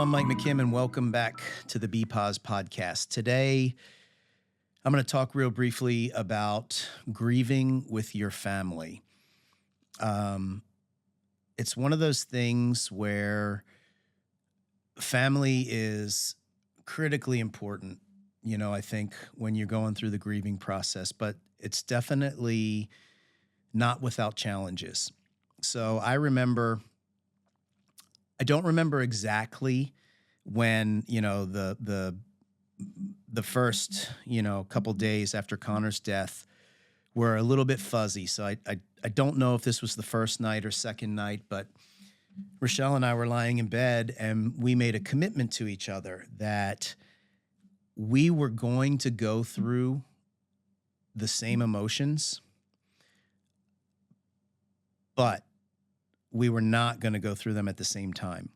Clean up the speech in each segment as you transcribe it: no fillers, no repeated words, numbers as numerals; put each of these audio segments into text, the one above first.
I'm Mike McKim, and welcome back to the B-POS podcast. Today, I'm going to talk real briefly about grieving with your family. It's one of those things where family is critically important, I think, when you're going through the grieving process, but it's definitely not without challenges. So I don't remember exactly when, the first, couple days after Connor's death were a little bit fuzzy. So I don't know if this was the first night or second night, but Rochelle and I were lying in bed and we made a commitment to each other that we were going to go through the same emotions, but we were not going to go through them at the same time.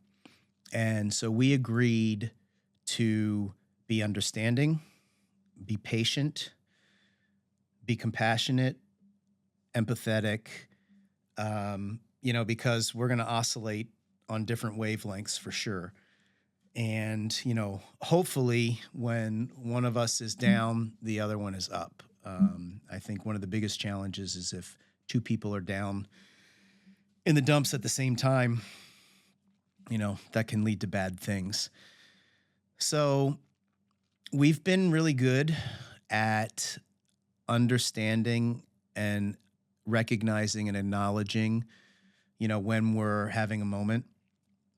And so we agreed to be understanding, be patient, be compassionate, empathetic, because we're going to oscillate on different wavelengths for sure. And, hopefully when one of us is down, the other one is up. I think one of the biggest challenges is if two people are down in the dumps at the same time, that can lead to bad things. So we've been really good at understanding and recognizing and acknowledging, when we're having a moment,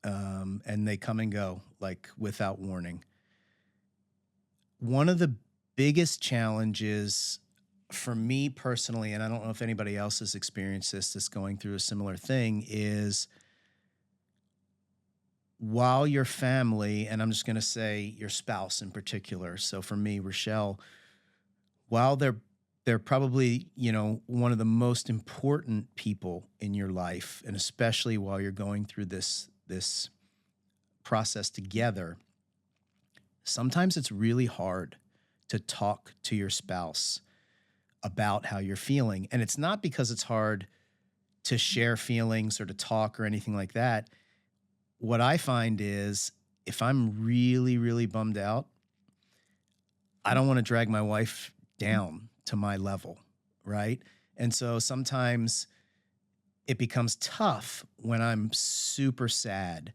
and they come and go like without warning. One of the biggest challenges for me personally, and I don't know if anybody else has experienced this, that's going through a similar thing, is while your family, and I'm just going to say your spouse in particular. So for me, Rochelle, while they're probably, one of the most important people in your life, and especially while you're going through this process together, sometimes it's really hard to talk to your spouse about how you're feeling. And it's not because it's hard to share feelings or to talk or anything like that. What I find is if I'm really, really bummed out, I don't want to drag my wife down to my level, right? And so sometimes it becomes tough when I'm super sad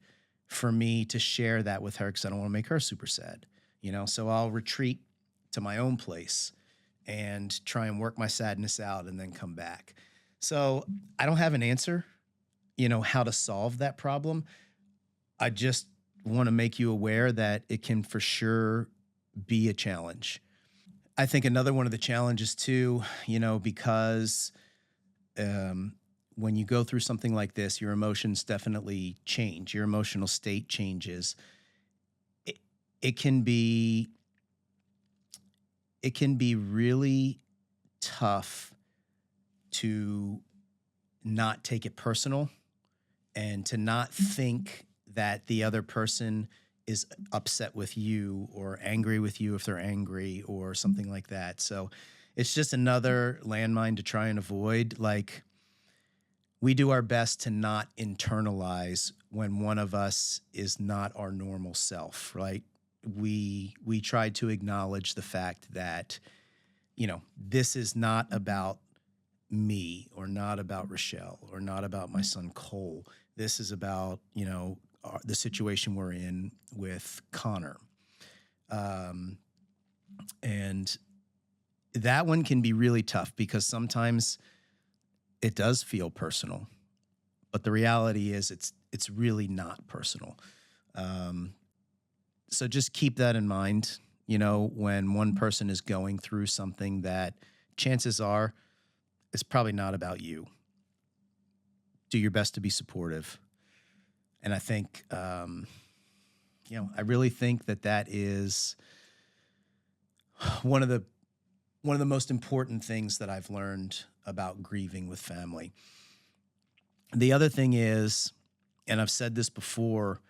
for me to share that with her because I don't want to make her super sad, So I'll retreat to my own place and try and work my sadness out and then come back. So I don't have an answer, how to solve that problem. I just want to make you aware that it can for sure be a challenge. I think another one of the challenges too, because when you go through something like this, your emotions definitely change. Your emotional state changes. It can be really tough to not take it personal and to not think that the other person is upset with you or angry with you if they're angry or something like that. So it's just another landmine to try and avoid. Like, we do our best to not internalize when one of us is not our normal self, right? We try to acknowledge the fact that, this is not about me or not about Rochelle or not about my son Cole. This is about, the situation we're in with Connor. And that one can be really tough because sometimes it does feel personal, but the reality is it's really not personal. So just keep that in mind, when one person is going through something that chances are it's probably not about you. Do your best to be supportive. And I think, I really think that is one of the most important things that I've learned about grieving with family. The other thing is, and I've said this before,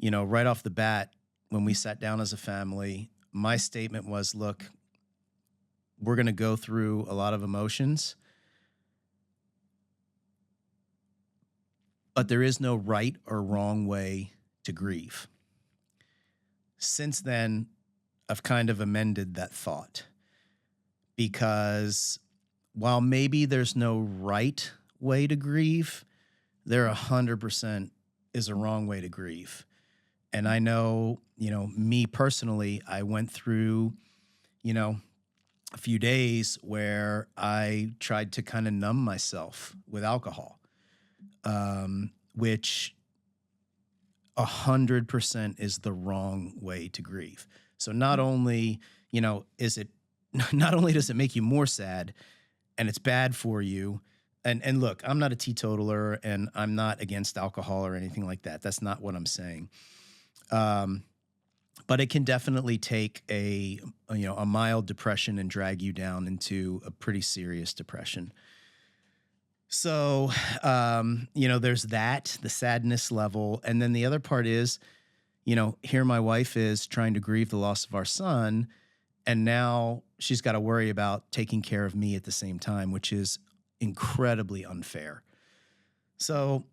right off the bat, when we sat down as a family, my statement was, look, we're going to go through a lot of emotions, but there is no right or wrong way to grieve. Since then, I've kind of amended that thought because while maybe there's no right way to grieve, there 100% is a wrong way to grieve. And I know, me personally, I went through, you know, a few days where I tried to kind of numb myself with alcohol, which 100% is the wrong way to grieve. So not only, is it, not only does it make you more sad and it's bad for you. And look, I'm not a teetotaler and I'm not against alcohol or anything like that. That's not what I'm saying. But it can definitely take a mild depression and drag you down into a pretty serious depression. So, there's that, the sadness level. And then the other part is, here my wife is trying to grieve the loss of our son. And now she's got to worry about taking care of me at the same time, which is incredibly unfair. So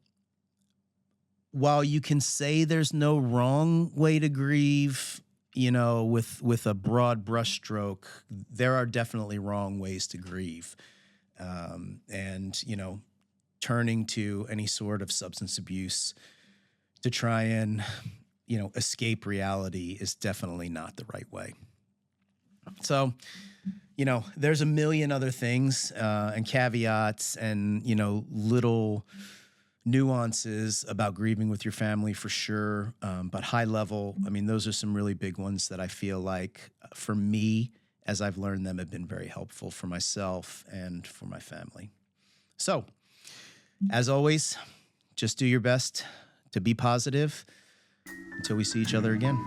while you can say there's no wrong way to grieve, with a broad brushstroke, there are definitely wrong ways to grieve. And turning to any sort of substance abuse to try and, escape reality is definitely not the right way. So, there's a million other things and caveats and, little nuances about grieving with your family for sure. But high level, I mean, those are some really big ones that I feel like for me, as I've learned them, have been very helpful for myself and for my family. So, as always, just do your best to be positive until we see each other again.